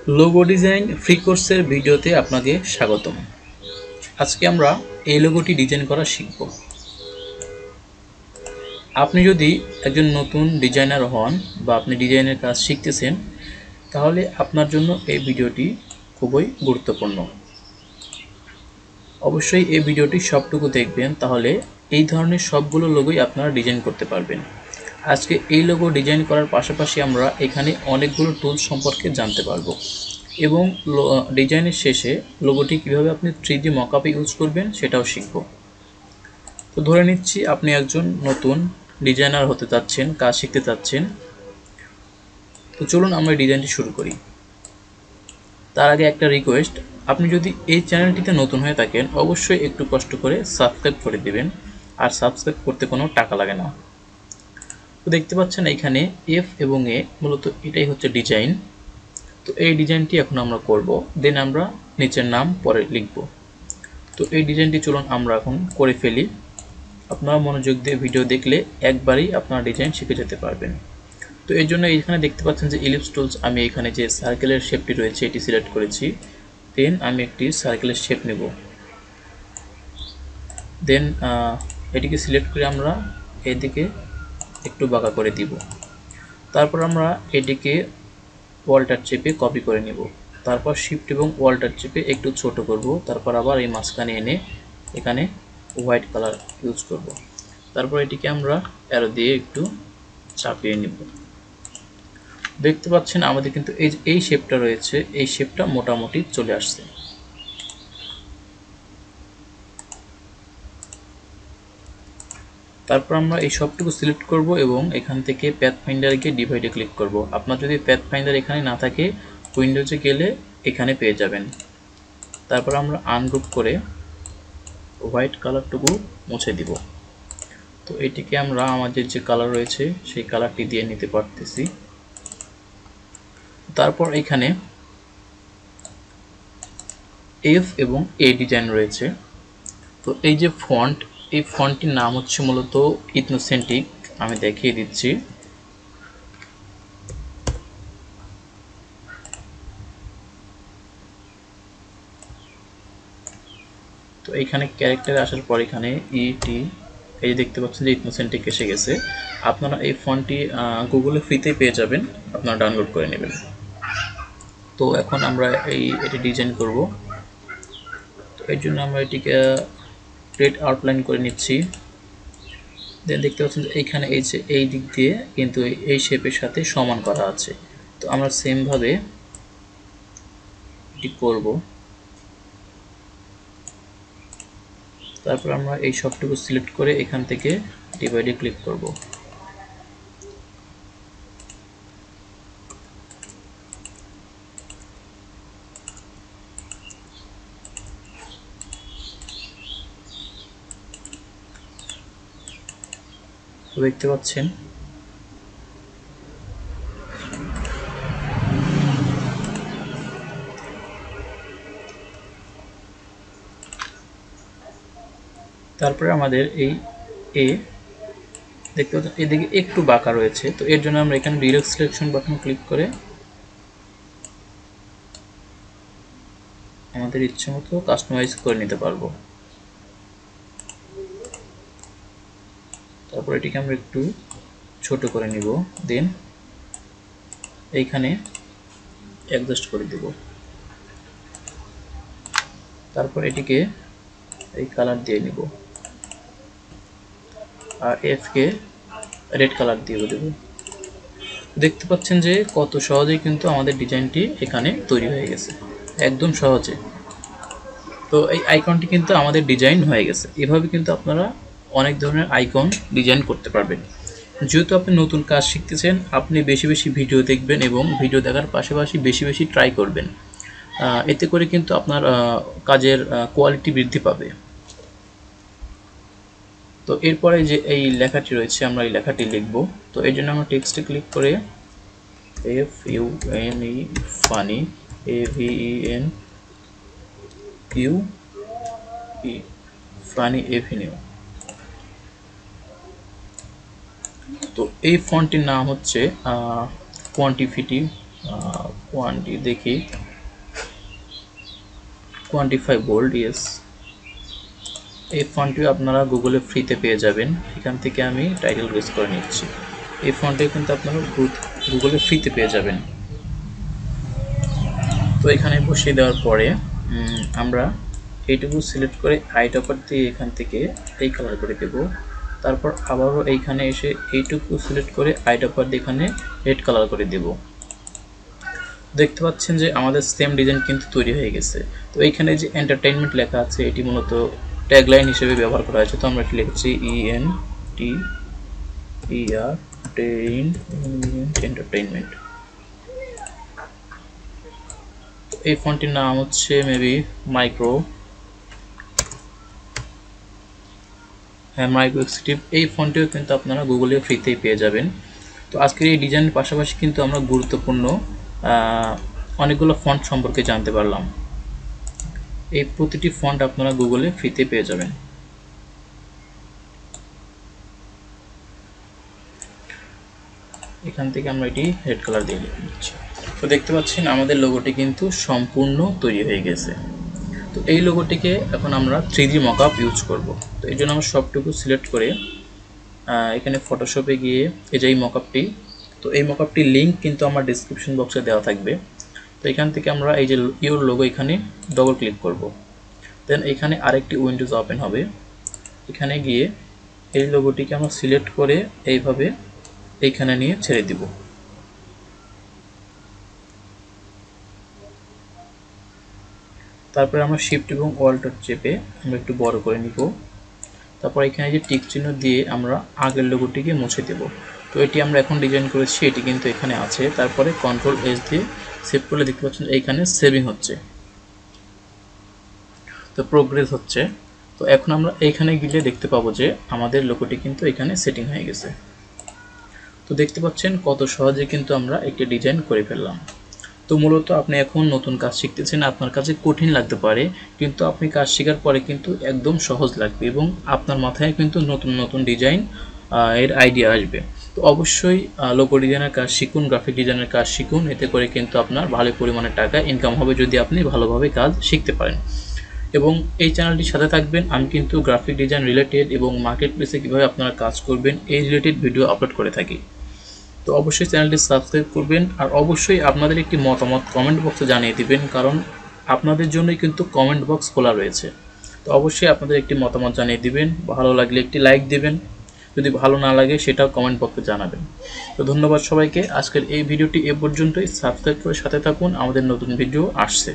Logo design free কোর্সের ভিডিওতে আপনাদের স্বাগতম। আজকে আমরা এই লোগোটি ডিজাইন করা শিখব। আপনি যদি একজন নতুন ডিজাইনার হন বা আপনি ডিজাইনের কাজ শিখতেছেন, তাহলে আপনার জন্য এই ভিডিওটি খুবই গুরুত্বপূর্ণ। অবশ্যই এই ভিডিওটি সবটুকু দেখবেন, তাহলে এই ধরনের সবগুলো লোগোই আপনারা ডিজাইন করতে পারবেন। আজকে এই লোগো ডিজাইন করার পাশাপাশি আমরা এখানে অনেকগুলো টুলস সম্পর্কে জানতে পারবো এবং ডিজাইনের শেষে লোগোটি কীভাবে আপনি 3D মকআপে ইউজ করবেন সেটাও শিখব। তো ধরে নিচ্ছি আপনি একজন নতুন ডিজাইনার হতে চাচ্ছেন, কাজ শিখতে চাচ্ছেন। তো চলুন আমরা ডিজাইনটি শুরু করি। তার আগে একটা রিকোয়েস্ট, আপনি যদি এই চ্যানেলটিতে নতুন হয়ে থাকেন অবশ্যই একটু কষ্ট করে সাবস্ক্রাইব করে দিবেন, আর সাবস্ক্রাইব করতে কোনো টাকা লাগে না। তো দেখতে পাচ্ছেন এখানে এফ এবং এ মূলত এটাই হচ্ছে ডিজাইন। তো এই ডিজাইনটি এখন আমরা করব, দেন আমরা নিচের নাম পরে লিখব। তো এই ডিজাইনটি চলুন আমরা এখন করে ফেলি। আপনারা মনোযোগ দিয়ে ভিডিও দেখলে একবারেই আপনারা ডিজাইন শিখে যেতে পারবেন। তো এর জন্য এখানে দেখতে পাচ্ছেন যে ইলিপস টুলস, আমি এখানে যে সার্কেলের শেপটি রয়েছে এটি সিলেক্ট করেছি। দেন আমি একটি সার্কেলের শেপ নেব। দেন এটিকে সিলেক্ট করে আমরা এদিকে একটু বাঁকা করে দিব। তারপর আমরা এটিকে ওয়াল্টার চেপে কপি করে নেব। তারপর শিফট এবং ওয়াল্টার চেপে একটু ছোট করব। তারপর আবার এই মাঝখানে এনে এখানে হোয়াইট কালার ইউজ করব। তারপর এটিকে আমরা অ্যারো দিয়ে একটু চাপিয়ে নেব। দেখতে পাচ্ছেন আমাদের কিন্তু এই শেপটা রয়েছে, এই শেপটা মোটামুটি চলে আসছে। তারপর আমরা এই সবটুকু সিলেক্ট করব এবং এখান থেকে প্যাথ ফাইন্ডারে গিয়ে ডিভাইডে ক্লিক করব। আপনার যদি প্যাথ ফাইন্ডার এখানে না থাকে, উইন্ডোজে গেলে এখানে পেয়ে যাবেন। তারপর আমরা আনগ্রুপ করে হোয়াইট কালারটুকু মুছে দিব। তো এটিকে আমরা আমাদের যে কালার রয়েছে সেই কালারটি দিয়ে নিতে পারতেছি। তারপর এখানে এফ এবং এ ডিজাইন রয়েছে। তো এই যে ফন্ট, এই ফন্টটির নাম হচ্ছে মূলত ইথনোসেন্ট্রিক। আমি দেখিয়ে দিচ্ছি। তো এইখানে ক্যারেক্টারে আসার পর এখানে ইটি, এই যে দেখতে পাচ্ছেন যে ইথনোসেন্ট্রিক এসে গেছে। আপনারা এই ফন্টটি গুগলে ফ্রিতে পেয়ে যাবেন, আপনারা ডাউনলোড করে নেবেন। তো এখন আমরা এটি ডিজাইন করব। তো এর জন্য আমরা এটিকে রেড আউটলাইন করে নিচ্ছি। দেন দেখতে পাচ্ছেন যে এইখানে এই যে এই দিক দিয়ে কিন্তু এই শেপের সাথে সমান করা আছে। তো আমরা সেমভাবে এটি করব। তারপর আমরা এই সবটুকু সিলেক্ট করে এখান থেকে ডিভাইডে ক্লিক করব। তো দেখতে পাচ্ছেন তারপরে আমাদের এই এ দেখতে পাচ্ছেন এদিকে একটু বাঁকা রয়েছে। তো এর জন্য আমরা এখানে ডিরেক্ট সিলেকশন বাটন ক্লিক করে আমাদের ইচ্ছে মতো কাস্টমাইজ করে নিতে পারবো। তারপর এটিকে আমরা একটু ছোট করে নিব, দেন এইখানে অ্যাডজাস্ট করে দেব। তারপর এটিকে এই কালার দিয়ে নিব আর এফ কে রেড কালার দিয়ে দেব। দেখতে পাচ্ছেন যে কত সহজেই কিন্তু আমাদের ডিজাইনটি এখানে তৈরি হয়ে গেছে, একদম সহজে। তো এই আইকনটি কিন্তু আমাদের ডিজাইন হয়ে গেছে। এভাবে কিন্তু আপনারা অনেক ধরনের আইকন ডিজাইন করতে পারবেন। যেহেতু আপনি নতুন কাজ শিখতেছেন, আপনি বেশি বেশি ভিডিও দেখবেন এবং ভিডিও দেখার পাশাপাশি বেশি বেশি ট্রাই করবেন। এতে করে কিন্তু আপনার কাজের কোয়ালিটি বৃদ্ধি পাবে। তো এরপরে যে এই লেখাটি রয়েছে আমরা এই লেখাটি লিখব। তো এর জন্য আমরা টেক্সটে ক্লিক করে FUNE funny AVENUE funny Avenue. তো এই ফন্টটির নাম হচ্ছে কোয়ান্টিফিটি কোয়ান্টি দেখি, কোয়ান্টিফাই বোল্ড, ইয়েস। এই ফন্টটিও আপনারা গুগলে ফ্রিতে পেয়ে যাবেন। এখান থেকে আমি টাইটেল বেস করে নিচ্ছি। এই ফন্টটিও কিন্তু আপনারা গুগলে ফ্রিতে পেয়ে যাবেন। তো এখানে বসিয়ে দেওয়ার পরে আমরা এইটুকু সিলেক্ট করে আইটপার দিয়ে এখান থেকে এই কালার করে দেব। তারপর আবারও এইখানে এসে এইটুকু সিলেক্ট করে আইটপার দিয়ে এখানে রেড কালার করে দেব। দেখতে পাচ্ছেন যে আমাদের সেম ডিজাইন কিন্তু তৈরি হয়ে গেছে। তো এইখানে যে এন্টারটেইনমেন্ট লেখা আছে এটি মূলত ট্যাগলাইন হিসেবে ব্যবহার করা হয়েছে। তো আমরা এটি লিখছি এন্টারটেইনমেন্ট। এই ফন্টটির নাম হচ্ছে মেবি মাইক্রো এক্সিকিউটিভ। এই ফন্টটিও কিন্তু আপনারা গুগলে ফ্রিতেই পেয়ে যাবেন। তো আজকের এই ডিজাইনের পাশাপাশি কিন্তু আমরা গুরুত্বপূর্ণ অনেকগুলো ফন্ট সম্পর্কে জানতে পারলাম। এই প্রতিটি ফন্ট আপনারা গুগলে ফ্রিতে পেয়ে যাবেন। এখান থেকে আমরা এটি রেড কালার দিয়ে লিখে নিচ্ছি। তো দেখতে পাচ্ছেন আমাদের লোগোটি কিন্তু সম্পূর্ণ তৈরি হয়ে গেছে। তো এই লোগোটিকে এখন আমরা 3D মকআপ ইউজ করব। তো এই জন্য আমরা সবটুকু সিলেক্ট করে এখানে ফটোশপে গিয়ে এই যে এই মকআপটি, তো এই মকআপটির লিঙ্ক কিন্তু আমার ডেসক্রিপশন বক্সে দেওয়া থাকবে। তো এখান থেকে আমরা এই যে ইউর লোগো এখানে ডবল ক্লিক করব। দেন এখানে আরেকটি উইন্ডোজ ওপেন হবে। এখানে গিয়ে এই লোগোটিকে আমরা সিলেক্ট করে এইভাবে এইখানে নিয়ে ছেড়ে দিব। তারপরে আমরা শিফট এবং অল্ট চেপে আমরা একটু বড় করে নিব। তারপর এখানে যে টিক চিহ্ন দিয়ে আমরা আগের লোগোটিকে মুছে দেব। তো এটি আমরা এখন ডিজাইন করেছি, এটি কিন্তু এখানে আছে। তারপরে কন্ট্রোল এস দিয়ে সেভ করলে দেখতে পাচ্ছেন এইখানে সেভিং হচ্ছে, তো প্রোগ্রেস হচ্ছে। তো এখন আমরা এইখানে গেলে দেখতে পাবো যে আমাদের লোগোটি কিন্তু এখানে সেটিং হয়ে গেছে। তো দেখতে পাচ্ছেন কত সহজে কিন্তু আমরা একটি ডিজাইন করে ফেললাম। তো মূলত আপনি এখন নতুন কাজ শিখতেছেন, আপনার কাছে কঠিন লাগতে পারে, কিন্তু আপনি কাজ শেখার পরে কিন্তু একদম সহজ লাগবে এবং আপনার মাথায় কিন্তু নতুন নতুন ডিজাইন এর আইডিয়া আসবে। তো অবশ্যই লোগো ডিজাইনের কাজ শিখুন, গ্রাফিক ডিজাইনের কাজ শিখুন। এতে করে কিন্তু আপনার ভালো পরিমাণে টাকা ইনকাম হবে যদি আপনি ভালোভাবে কাজ শিখতে পারেন। এবং এই চ্যানেলটির সাথে থাকবেন। আমি কিন্তু গ্রাফিক ডিজাইন রিলেটেড এবং মার্কেট প্লেসে কীভাবে আপনারা কাজ করবেন এই রিলেটেড ভিডিও আপলোড করে থাকি। তো অবশ্যই চ্যানেলটি সাবস্ক্রাইব করবেন, আর অবশ্যই আপনাদের একটি মতামত কমেন্ট বক্সে জানিয়ে দিবেন, কারণ আপনাদের জন্যই কিন্তু কমেন্ট বক্স খোলা রয়েছে। তো অবশ্যই আপনাদের একটি মতামত জানিয়ে দিবেন, ভালো লাগলে একটি লাইক দিবেন, যদি ভালো না লাগে সেটাও কমেন্ট বক্সে জানাবেন। তো ধন্যবাদ সবাইকে। আজকের এই ভিডিওটি এ পর্যন্তই। সাবস্ক্রাইব করে সাথে থাকুন, আমাদের নতুন ভিডিও আসছে।